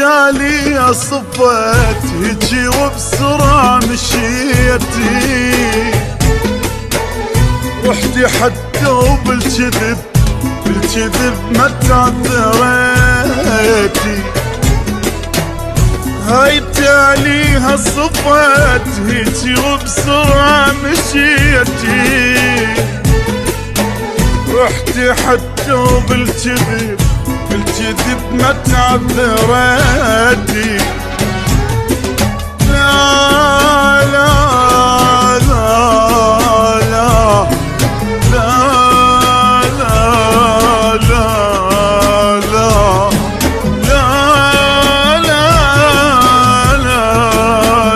التالي صفت هيجي وبسرعة مشيتي، رحتي حتى وبالكذب ما تعذريتي. هاي التالي صفت هيجي وبسرعة مشيتي، رحتي حتى وبالكذب ما تعذرتي. لا لا لا لا لا لا لا لا لا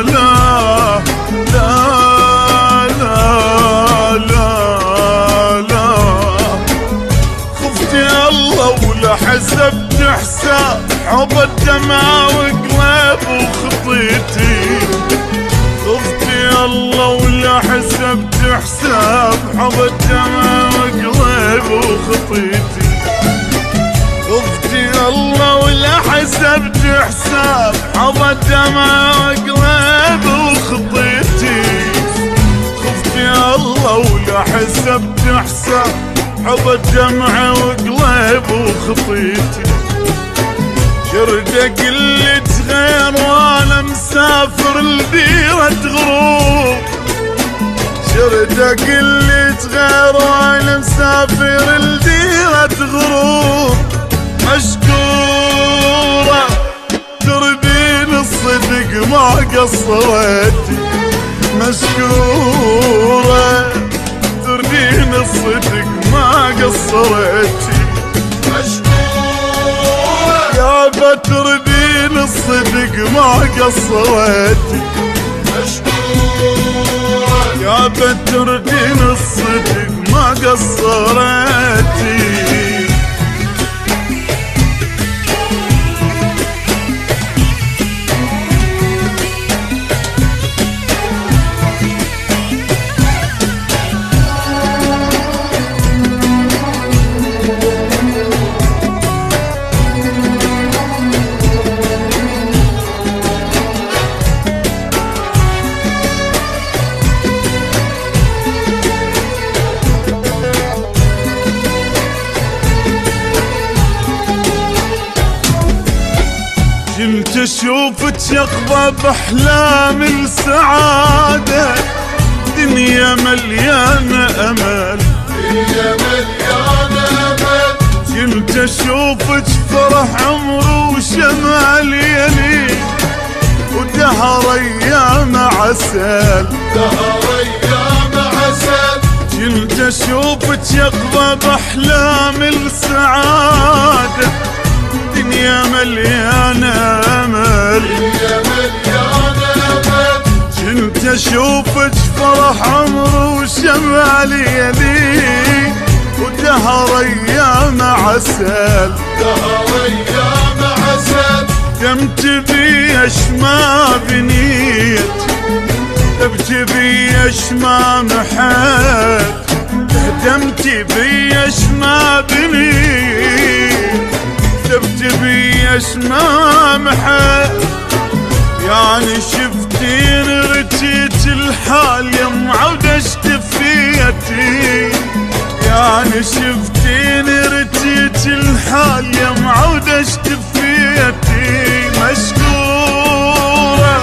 حسبت حساب حب الدمع وقلب وخطيتي، خفتي الله ولا حسبت حساب حب الدمع وقلب وخطيتي، خفتي الله ولا حسبت حساب حب الدمع وقلب وخطيتي، خفتي الله ولا حسبت حساب حب الدمع وقلب وخطيتي. شردة قلت غير وانا مسافر لديرة غروب، شردة قلت غير وانا مسافر لديرة غروب، مشكورة تربين الصدق ما قصرتي، مشكورة تربين الصدق ما قصرتي، مشكورة يا بتربين الصدق ما قصرتي، مشكورة يا بتربين الصدق ما قصرتي. كنت اشوفك يقظة باحلام السعادة، دنيا مليانة امل، دنيا مليانة امل، كنت اشوفك فرح عمر وشمال يلي، ودهر ايام عسل، دهر ايام عسل، كنت اشوفك يقظة باحلام السعادة، دنيا مليانة امل، دنيا مليانة امل، كنت اشوفك فرح عمر وشمال يلي، ودهر ايام عسل، دهر ايام عسل، دمت بيش ما بنيت، ابكي بيش ما محت، دمت بيش ما بنيت، كتبت بيش ما محت، يعني شفتين رتيت الحال يم عودشت فيتي، يعني شفتين رتيت الحال يم عودشت فيتي، مشكورة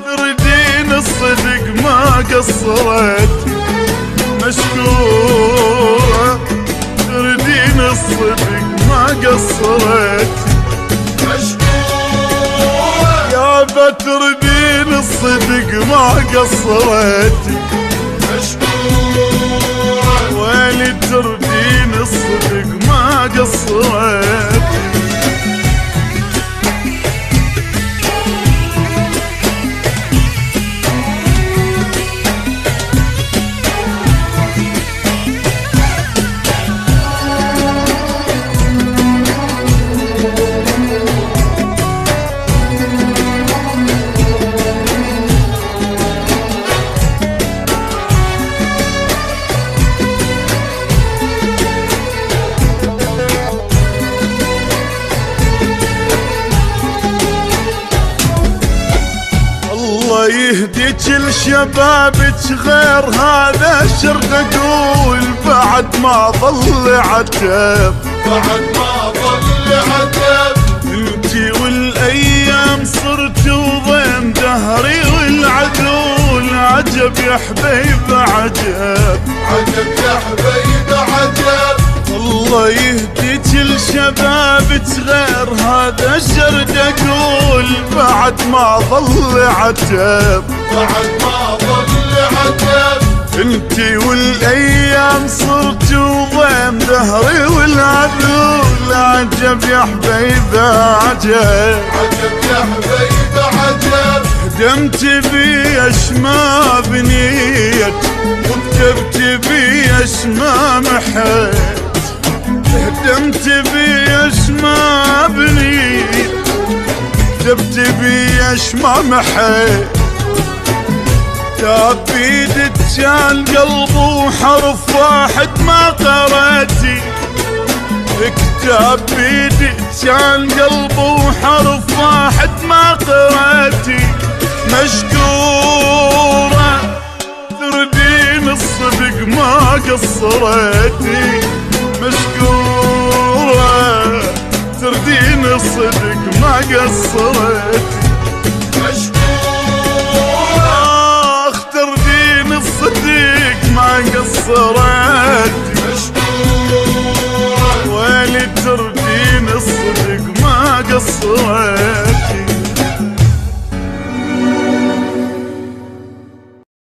تردين الصدق ما قصرتي، مشكورة تردين الصدق ما قصرتي، مشكورة يا بتربين الصدق ما قصرتي، مشكورة ويلي تربين الصدق ما قصرتي. كل شبابك غير هذا الشرق اقول بعد ما ظل عتب بعد ما ظل عتب انتي والايام صرتوا ضيم دهري والعدو العجب يا حبيب عجب عجب يا حبيب عجب الله يهديك لشبابك غير هذا الجرد اقول بعد ما ظل عتب بعد ما ظل عتب انتي والايام صرتوا ضيم دهري والعدو العجب يا حبيبه عجب عجب يا حبيب عجب هدمت بيش ما بنيت وكتبت بيش ما محيت هدمت بيش ما بنيت كتبت بيش ما محيت كتاب بيدك كان قلبه حرف واحد ما قرأتي كتاب بيدك كان قلبه حرف واحد ما قرأتي مشكورة تردين الصدق ما قصرتي مشكورة تردين الصدق ما قصرتي